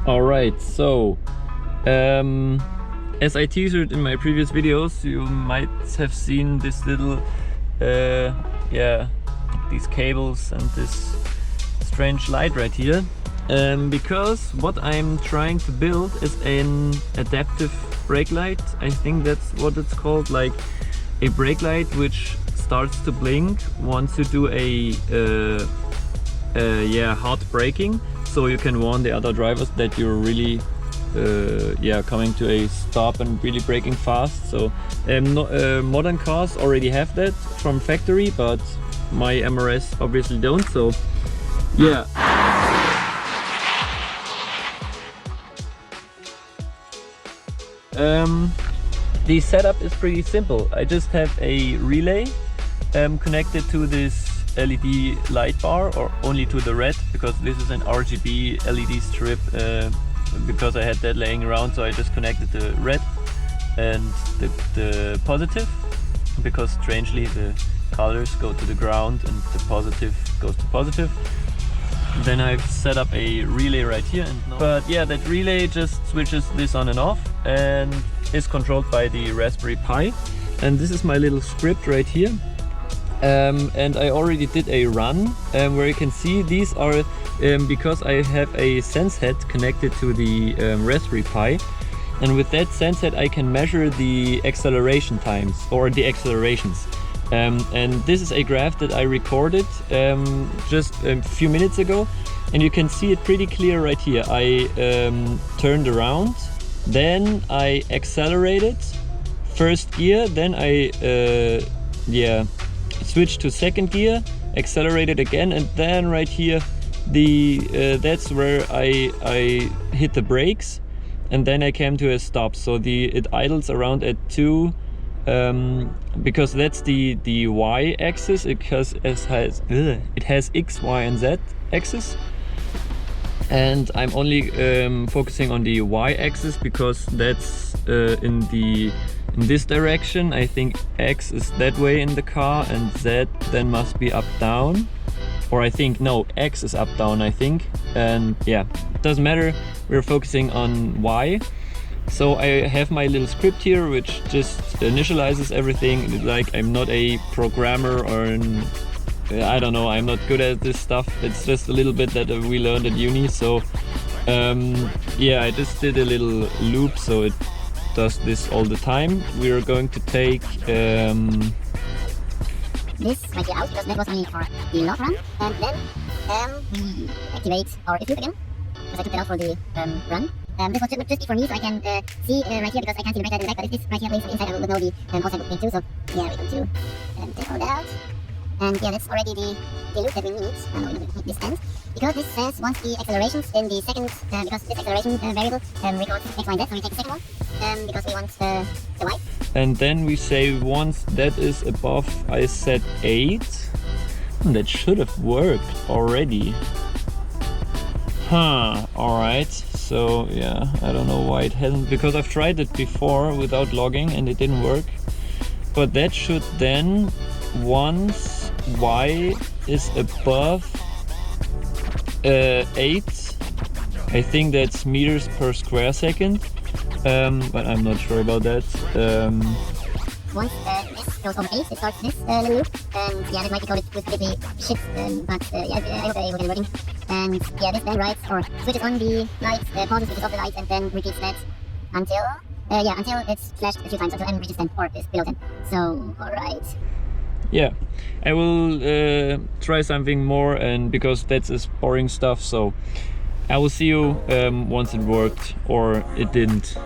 Alright, so as I teased in my previous videos, you might have seen this little these cables and this strange light right here, because what I'm trying to build is an adaptive brake light. I think that's what it's called, like a brake light which starts to blink once you do a hard braking, so you can warn the other drivers that you're really coming to a stop and really braking fast. So modern cars already have that from factory, but my MRS obviously don't. So yeah. The setup is pretty simple. I just have a relay connected to this LED light bar, or only to the red, because this is an RGB LED strip, because I had that laying around, so I just connected the red and the positive, because strangely the colors go to the ground and the positive goes to positive. Then I've set up a relay right here, but yeah, that relay just switches this on and off and is controlled by the Raspberry Pi. And this is my little script right here. And I already did a run where you can see these are because I have a SenseHat connected to the Raspberry Pi, and with that SenseHat I can measure the acceleration times, or the accelerations. And this is a graph that I recorded just a few minutes ago, and you can see it pretty clear right here. I turned around, then I accelerated first gear, then I switched to second gear, accelerated again, and then right here that's where I hit the brakes, and then I came to a stop. So it idles around at 2, because that's the Y axis. It has X, Y and Z axis, and I'm only focusing on the Y axis because that's in this direction. I think X is that way in the car, and Z then must be up down, or I think no, X is up down, I think. And yeah, doesn't matter, we're focusing on Y. So I have my little script here which just initializes everything. Like, I'm not a programmer, or I don't know, I'm not good at this stuff. It's just a little bit that we learned at uni. So yeah, I just did a little loop so it does this all the time. We are going to take this right here out, because that was only for the log run, and then we activate our if loop again, because I took it out for the run. This was just for me, so I can see right here, because I can't see the brake light in the back, but if this right here plays inside, I will know the outside loop too. So yeah, we're going to take all that out. And yeah, that's already the loop that we need. No, we don't need this end, because this says once the accelerations in the second, because this acceleration variable records X, Y, and Z, so we take the second one, because we want the Y. And then we say once that is above, I set 8. That should have worked already. Huh, alright. So yeah, I don't know why it hasn't, because I've tried it before without logging and it didn't work. But that should then, once Y is above 8, I think that's meters per square second, but I'm not sure about that. Once this goes over 8, it starts this little loop, and yeah, this might be coded with completely shit, but yeah, I hope it will get working. And yeah, this then writes or switches on the light, pauses, switches off the light, and then repeats that until until it's flashed a few times, until M reaches 10 or is below 10. So alright. Yeah, I will try something more, and because that's is boring stuff, so I will see you once it worked or it didn't.